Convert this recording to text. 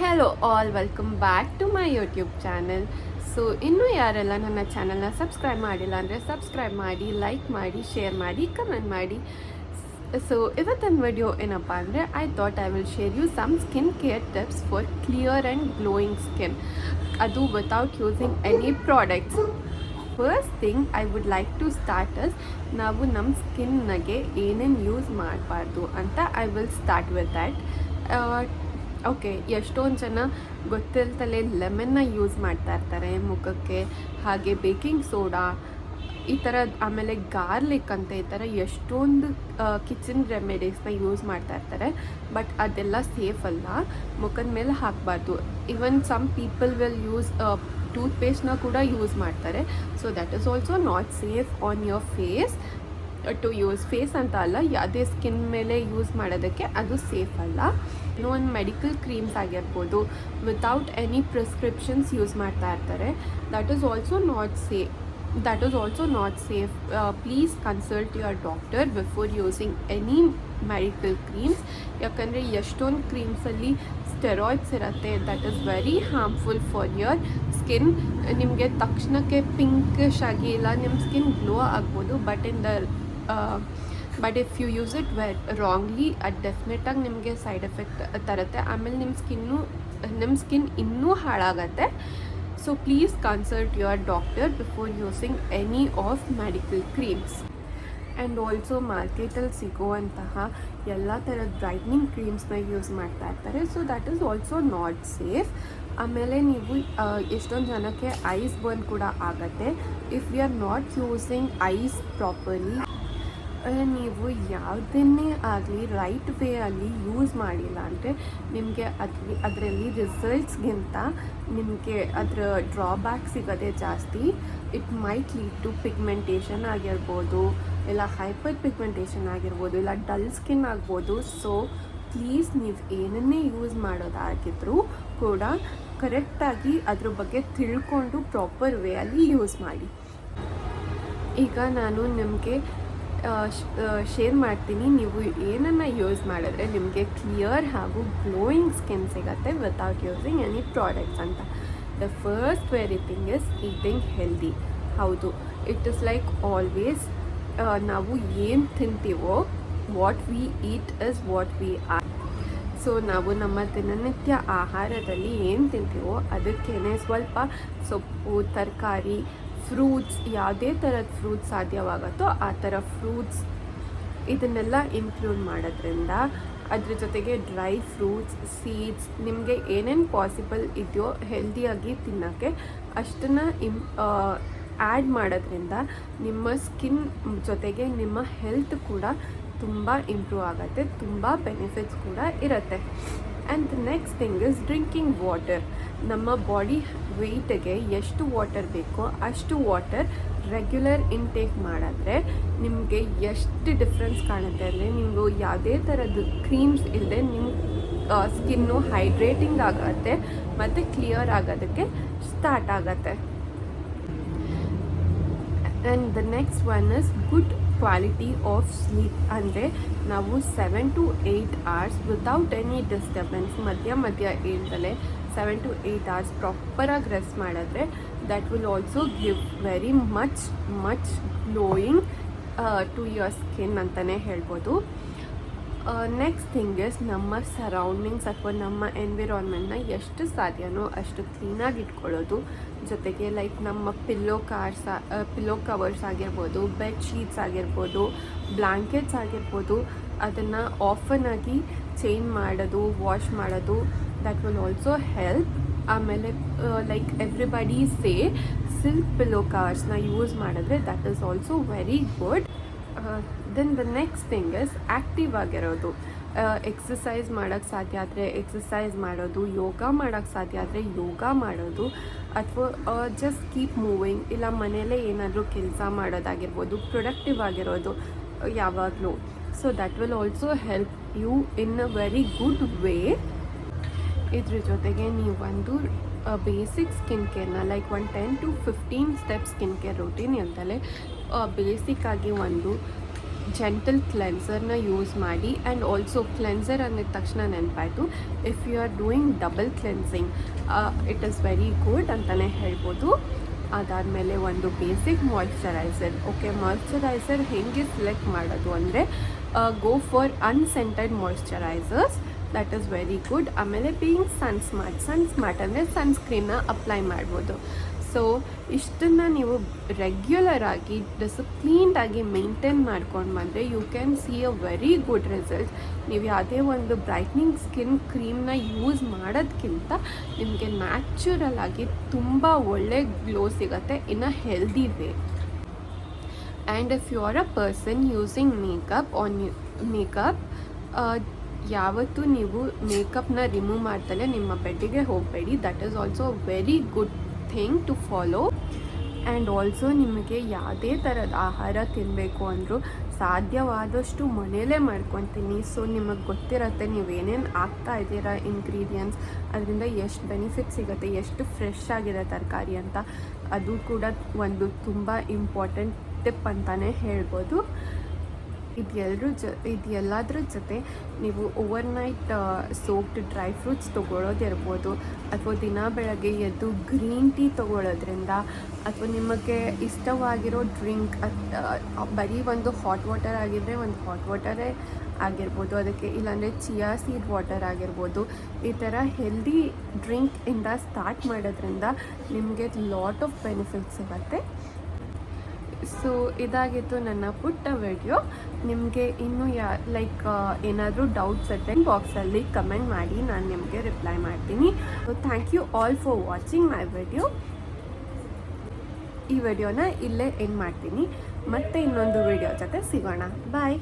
Hello all, welcome back to my YouTube channel. So ಇನ್ನೂ ಯಾರೆಲ್ಲ ನನ್ನ ಚಾನಲ್ನ ಸಬ್ಸ್ಕ್ರೈಬ್ ಮಾಡಿಲ್ಲ ಅಂದರೆ ಸಬ್ಸ್ಕ್ರೈಬ್ ಮಾಡಿ, ಲೈಕ್ ಮಾಡಿ, ಶೇರ್ ಮಾಡಿ, ಕಮೆಂಟ್ ಮಾಡಿ. ಸೊ ಇವತ್ತಿನ ವಿಡಿಯೋ ಏನಪ್ಪ ಅಂದರೆ I thought I will share you some skin care tips for clear and glowing skin, ಅದು without using any products. First thing I would like to start us, ನಾವು ನಮ್ಮ ಸ್ಕಿನ್ಗೆ ಏನೇನು ಯೂಸ್ ಮಾಡಬಾರ್ದು ಅಂತ I will start with that. Okay, ಎಷ್ಟೊಂದು ಜನ ಗೊತ್ತಿಲ್ತಲೇ ಲೆಮನ್ನ use ಮಾಡ್ತಾ ಇರ್ತಾರೆ ಮುಖಕ್ಕೆ, ಹಾಗೆ ಬೇಕಿಂಗ್ ಸೋಡಾ ಈ ಥರ, ಆಮೇಲೆ ಗಾರ್ಲಿಕ್ ಅಂತ ಈ ಥರ ಎಷ್ಟೊಂದು ಕಿಚನ್ ರೆಮಿಡೀಸ್ನ ಯೂಸ್ ಮಾಡ್ತಾ ಇರ್ತಾರೆ. ಬಟ್ ಅದೆಲ್ಲ ಸೇಫ್ ಅಲ್ಲ, ಮುಖದ ಮೇಲೆ ಹಾಕಬಾರ್ದು. Even some people will use ಟೂತ್ಪೇಸ್ಟ್ನ ಕೂಡ ಯೂಸ್ ಮಾಡ್ತಾರೆ. So that is also not safe on your face to use. Face ಅಂತ ಅಲ್ಲ, ಯಾವುದೇ ಸ್ಕಿನ್ ಮೇಲೆ ಯೂಸ್ ಮಾಡೋದಕ್ಕೆ ಅದು ಸೇಫ್ ಅಲ್ಲ. ಇನ್ನೊಂದು ಮೆಡಿಕಲ್ ಕ್ರೀಮ್ಸ್ ಆಗಿರ್ಬೋದು, ವಿತೌಟ್ ಎನಿ ಪ್ರಿಸ್ಕ್ರಿಪ್ಷನ್ಸ್ ಯೂಸ್ ಮಾಡ್ತಾ ಇರ್ತಾರೆ. That is also not safe. Please consult your doctor before using any medical creams. ಯಾಕಂದರೆ ಎಷ್ಟೊಂದು ಕ್ರೀಮ್ಸಲ್ಲಿ ಸ್ಟೆರಾಯ್ಡ್ಸ್ ಇರುತ್ತೆ. That is very harmful for your skin. ನಿಮಗೆ ತಕ್ಷಣಕ್ಕೆ ಪಿಂಕಿಶ್ ಆಗಿ ಇಲ್ಲ ನಿಮ್ಮ ಸ್ಕಿನ್ ಗ್ಲೋ ಆಗ್ಬೋದು, but if you use it wrongly ಅದು ಡೆಫಿನೆಟಾಗಿ ನಿಮಗೆ ಸೈಡ್ ಎಫೆಕ್ಟ್ ತರುತ್ತೆ. ಆಮೇಲೆ ನಿಮ್ಮ ಸ್ಕಿನ್ ಇನ್ನೂ ಹಾಳಾಗತ್ತೆ. So please consult your doctor before using any of medical creams. And also ಮಾರ್ಕೆಟಲ್ಲಿ ಸಿಗುವಂತಹ ಎಲ್ಲ ಥರದ ಬ್ರೈಟ್ನಿಂಗ್ ಕ್ರೀಮ್ಸ್ನ ಯೂಸ್ ಮಾಡ್ತಾ ಇರ್ತಾರೆ. So that is also not safe. ಆಮೇಲೆ ನೀವು ಎಷ್ಟೊಂದು ಜನಕ್ಕೆ ಐಸ್ ಬರ್ನ್ ಕೂಡ ಆಗುತ್ತೆ if you are not using eyes properly. ನೀವು ಯಾವುದನ್ನೇ ಆಗಲಿ ರೈಟ್ ವೇ ಅಲ್ಲಿ ಯೂಸ್ ಮಾಡಿಲ್ಲ ಅಂದರೆ ನಿಮಗೆ ಅದರಲ್ಲಿ ರಿಸಲ್ಟ್ಸ್ಗಿಂತ ನಿಮಗೆ ಅದರ ಡ್ರಾಬ್ಯಾಕ್ ಸಿಗೋದೇ ಜಾಸ್ತಿ. It might lead to pigmentation ಆಗಿರ್ಬೋದು, ಇಲ್ಲ ಹೈಪರ್ ಪಿಗ್ಮೆಂಟೇಷನ್ ಆಗಿರ್ಬೋದು, ಇಲ್ಲ ಡಲ್ ಸ್ಕಿನ್ ಆಗ್ಬೋದು. ಸೊ ಪ್ಲೀಸ್ ನೀವು ಏನನ್ನೇ ಯೂಸ್ ಮಾಡೋದಾಗಿದ್ರೂ ಕೂಡ ಕರೆಕ್ಟಾಗಿ ಅದ್ರ ಬಗ್ಗೆ ತಿಳ್ಕೊಂಡು ಪ್ರಾಪರ್ ವೇ ಅಲ್ಲಿ ಯೂಸ್ ಮಾಡಿ. ಈಗ ನಾನು ನಿಮಗೆ ಶೇರ್ ಮಾಡ್ತೀನಿ, ನೀವು ಏನನ್ನು ಯೂಸ್ ಮಾಡಿದ್ರೆ ನಿಮಗೆ ಕ್ಲಿಯರ್ ಹಾಗೂ ಗ್ಲೋಯಿಂಗ್ ಸ್ಕಿನ್ ಸಿಗುತ್ತೆ ವಿತೌಟ್ ಯೂಸಿಂಗ್ ಎನಿ ಪ್ರಾಡಕ್ಟ್ಸ್ ಅಂತ. The first very thing is eating healthy. ಹೌದು, ಇಟ್ ಇಸ್ ಲೈಕ್ ಆಲ್ವೇಸ್, ನಾವು ಏನು ತಿಂತೀವೋ what we eat is what we are. So ನಾವು ನಮ್ಮ ದಿನನಿತ್ಯ ಆಹಾರದಲ್ಲಿ ಏನು ತಿಂತೀವೋ ಅದಕ್ಕೇ ಸ್ವಲ್ಪ ಸೊಪ್ಪು, ತರಕಾರಿ, ಫ್ರೂಟ್ಸ್, ಯಾವುದೇ ಥರದ ಫ್ರೂಟ್ಸ್ ಸಾಧ್ಯವಾಗುತ್ತೋ ಆ ಥರ ಫ್ರೂಟ್ಸ್ ಇದನ್ನೆಲ್ಲ ಇನ್ಕ್ಲೂಡ್ ಮಾಡೋದ್ರಿಂದ, ಅದ್ರ ಜೊತೆಗೆ ಡ್ರೈ ಫ್ರೂಟ್ಸ್, ಸೀಡ್ಸ್, ನಿಮಗೆ ಏನೇನು ಪಾಸಿಬಲ್ ಇದೆಯೋ ಹೆಲ್ದಿಯಾಗಿ ತಿನ್ನೋಕ್ಕೆ ಅಷ್ಟನ್ನು ಆ್ಯಡ್ ಮಾಡೋದ್ರಿಂದ ನಿಮ್ಮ ಸ್ಕಿನ್ ಜೊತೆಗೆ ನಿಮ್ಮ ಹೆಲ್ತ್ ಕೂಡ ತುಂಬ ಇಂಪ್ರೂವ್ ಆಗುತ್ತೆ, ತುಂಬ ಬೆನಿಫಿಟ್ಸ್ ಕೂಡ ಇರುತ್ತೆ. And the next thing is drinking water. ನಮ್ಮ ಬಾಡಿ ವೆಯ್ಟಿಗೆ ಎಷ್ಟು ವಾಟರ್ ಬೇಕೋ ಅಷ್ಟು ವಾಟರ್ ರೆಗ್ಯುಲರ್ ಇಂಟೇಕ್ ಮಾಡಿದ್ರೆ ನಿಮಗೆ ಎಷ್ಟು ಡಿಫ್ರೆನ್ಸ್ ಕಾಣುತ್ತೆ ಅಂದರೆ, ನೀವು ಯಾವುದೇ ಥರದ್ದು ಕ್ರೀಮ್ಸ್ ಇಲ್ಲದೆ ನಿಮ್ಮ ಸ್ಕಿನ್ನು ಹೈಡ್ರೇಟಿಂಗ್ ಆಗುತ್ತೆ ಮತ್ತು ಕ್ಲಿಯರ್ ಆಗೋದಕ್ಕೆ ಸ್ಟಾರ್ಟ್ ಆಗುತ್ತೆ. And the next one is good quality of sleep. ಅಂದರೆ ನಾವು 7 to 8 hours without any disturbance, ಮಧ್ಯ ಏಳ್ದಲೇ 7 to 8 hours ಪ್ರಾಪರಾಗಿ ರೆಸ್ಟ್ ಮಾಡಿದ್ರೆ that will also give very much glowing to your skin ಅಂತಲೇ ಹೇಳ್ಬೋದು. ನೆಕ್ಸ್ಟ್ ಥಿಂಗ್ ಇಸ್ ನಮ್ಮ ಸರೌಂಡಿಂಗ್ಸ್ ಅಥವಾ ನಮ್ಮ ಎನ್ವಿರಾನ್ಮೆಂಟ್ನ ಎಷ್ಟು ಸಾಧ್ಯನೋ ಅಷ್ಟು ಕ್ಲೀನಾಗಿ ಇಟ್ಕೊಳ್ಳೋದು. ಜೊತೆಗೆ ಲೈಕ್ ನಮ್ಮ ಪಿಲ್ಲೋ ಕವರ್ಸ್ ಆಗಿರ್ಬೋದು, ಬೆಡ್ಶೀಟ್ಸ್ ಆಗಿರ್ಬೋದು, ಬ್ಲ್ಯಾಂಕೆಟ್ಸ್ ಆಗಿರ್ಬೋದು, ಅದನ್ನು ಆಫನ್ನಾಗಿ ಚೇಂಜ್ ಮಾಡೋದು, ವಾಶ್ ಮಾಡೋದು, ದ್ಯಾಟ್ ವಿಲ್ ಆಲ್ಸೋ ಹೆಲ್ಪ್. ಆಮೇಲೆ like everybody say silk pillow ಕವರ್ಸ್ನ ಯೂಸ್ ಮಾಡಿದ್ರೆ that is also very good. Then the next thing is active ಆಗಿರೋದು. ಎಕ್ಸಸೈಸ್ ಮಾಡೋಕ್ಕೆ ಸಾಧ್ಯ ಆದರೆ ಎಕ್ಸಸೈಸ್ ಮಾಡೋದು, ಯೋಗ ಮಾಡೋಕ್ಕೆ ಸಾಧ್ಯ ಆದರೆ ಯೋಗ ಮಾಡೋದು, ಅಥವಾ ಜಸ್ಟ್ ಕೀಪ್ ಮೂವಿಂಗ್, ಇಲ್ಲ ಮನೆಯಲ್ಲೇ ಏನಾದರೂ ಕೆಲಸ ಮಾಡೋದಾಗಿರ್ಬೋದು, ಪ್ರೊಡಕ್ಟಿವ್ ಆಗಿರೋದು ಯಾವಾಗಲೂ. So that will also help you in a very good way. ಇದ್ರ ಜೊತೆಗೆ ನೀವೊಂದು ಬೇಸಿಕ್ ಸ್ಕಿನ್ ಕೇರ್ನ like 10 to 15 step skin care routine ಇಲ್ದಲೆ ಬೇಸಿಕ್ಕಾಗಿ ಒಂದು ಜೆಂಟಲ್ ಕ್ಲೆನ್ಸರ್ನ ಯೂಸ್ ಮಾಡಿ. ಆ್ಯಂಡ್ ಆಲ್ಸೋ ಕ್ಲೆನ್ಸರ್ ಅಂದಿದ ತಕ್ಷಣ ನೆನಪಾಯಿತು, if you are doing double cleansing it is very good ಅಂತಲೇ ಹೇಳ್ಬೋದು. ಅದಾದಮೇಲೆ ಒಂದು ಬೇಸಿಕ್ ಮಾಯ್ಶ್ಚರೈಸರ್. ಓಕೆ, ಮಾಯ್ಶ್ಚರೈಸರ್ ಹೇಗೆ ಸೆಲೆಕ್ಟ್ ಮಾಡೋದು ಅಂದರೆ go for unscented moisturizers, that is very good. ಆಮೇಲೆ ಬೀಯಿಂಗ್ ಸನ್ಸ್ಮಾರ್ಟ್ ಅಂದರೆ ಸನ್ಸ್ಕ್ರೀನ್ನ ಅಪ್ಲೈ ಮಾಡ್ಬೋದು. ಸೊ ಇಷ್ಟನ್ನು ನೀವು ರೆಗ್ಯುಲರಾಗಿ ಡಿಸಿಪ್ಲೀನ್ಡಾಗಿ ಮೇಂಟೈನ್ ಮಾಡ್ಕೊಂಡು ಬಂದರೆ you can see a very good result. ನೀವು ಯಾವುದೇ ಒಂದು ಬ್ರೈಟ್ನಿಂಗ್ ಸ್ಕಿನ್ ಕ್ರೀಮ್ನ ಯೂಸ್ ಮಾಡೋದಕ್ಕಿಂತ ನಿಮಗೆ ನ್ಯಾಚುರಲ್ ಆಗಿ ತುಂಬ ಒಳ್ಳೆ ಗ್ಲೋ ಸಿಗುತ್ತೆ in a healthy way. And if you are a person using makeup ಯಾವತ್ತೂ ನೀವು ಮೇಕಪ್ನ ರಿಮೂವ್ ಮಾಡ್ದಲೇ ನಿಮ್ಮ ಬೆಡ್ಡಿಗೆ ಹೋಗಬೇಡಿ. That is also a very good thing to follow. And also ನಿಮಗೆ ಯಾವುದೇ ಥರದ ಆಹಾರ ತಿನ್ನಬೇಕು ಅಂದರೂ ಸಾಧ್ಯವಾದಷ್ಟು ಮನೆಯಲ್ಲೇ ಮಾಡ್ಕೊತೀನಿ. ಸೊ ನಿಮಗೆ ಗೊತ್ತಿರುತ್ತೆ ನೀವು ಏನೇನು ಹಾಕ್ತಾ ಇದ್ದೀರಾ ಇಂಗ್ರೀಡಿಯೆಂಟ್ಸ್, ಅದರಿಂದ ಎಷ್ಟು ಬೆನಿಫಿಟ್ ಸಿಗುತ್ತೆ, ಎಷ್ಟು ಫ್ರೆಶ್ ಆಗಿದೆ ತರಕಾರಿ ಅಂತ. ಅದು ಕೂಡ ಒಂದು ತುಂಬ ಇಂಪಾರ್ಟೆಂಟ್ ಟಿಪ್ ಅಂತಲೇ ಹೇಳ್ಬೋದು. ಇದೆಲ್ಲದ್ರ ಜೊತೆ ನೀವು ಓವರ್ನೈಟ್ ಸೋಕ್ಡ್ ಡ್ರೈ ಫ್ರೂಟ್ಸ್ ತೊಗೊಳ್ಳೋದಿರ್ಬೋದು, ಅಥವಾ ದಿನ ಬೆಳಗ್ಗೆ ಎದ್ದು ಗ್ರೀನ್ ಟೀ ತೊಗೊಳ್ಳೋದ್ರಿಂದ, ಅಥವಾ ನಿಮಗೆ ಇಷ್ಟವಾಗಿರೋ ಡ್ರಿಂಕ್ ಬರೀ ಒಂದು ಹಾಟ್ ವಾಟರ್ ಆಗಿದ್ದರೆ ಒಂದು ಹಾಟ್ ವಾಟರೇ ಆಗಿರ್ಬೋದು, ಅದಕ್ಕೆ ಇಲ್ಲಾಂದರೆ ಚಿಯಾ ಸೀಡ್ ವಾಟರ್ ಆಗಿರ್ಬೋದು. ಈ ಥರ ಹೆಲ್ದಿ ಡ್ರಿಂಕಿಂದ ಸ್ಟಾರ್ಟ್ ಮಾಡೋದ್ರಿಂದ ನಿಮಗೆ ಲಾಟ್ ಆಫ್ ಬೆನಿಫಿಟ್ಸ್ ಸಿಗುತ್ತೆ. ಸೊ ಇದಾಗಿತ್ತು ನನ್ನ ಪುಟ್ಟ ವಿಡಿಯೋ. ನಿಮಗೆ ಇನ್ನೂ ಏನಾದರೂ ಡೌಟ್ಸ್ ಇದ್ದರೆ ಬಾಕ್ಸಲ್ಲಿ ಕಮೆಂಟ್ ಮಾಡಿ, ನಾನು ನಿಮಗೆ ರಿಪ್ಲೈ ಮಾಡ್ತೀನಿ. So thank you all for watching my video. ಈ ವಿಡಿಯೋನ ಇಲ್ಲೇ ಎಂಡ್ ಮಾಡ್ತೀನಿ. ಮತ್ತೆ ಇನ್ನೊಂದು ವಿಡಿಯೋ ಜೊತೆ ಸಿಗೋಣ. ಬಾಯ್.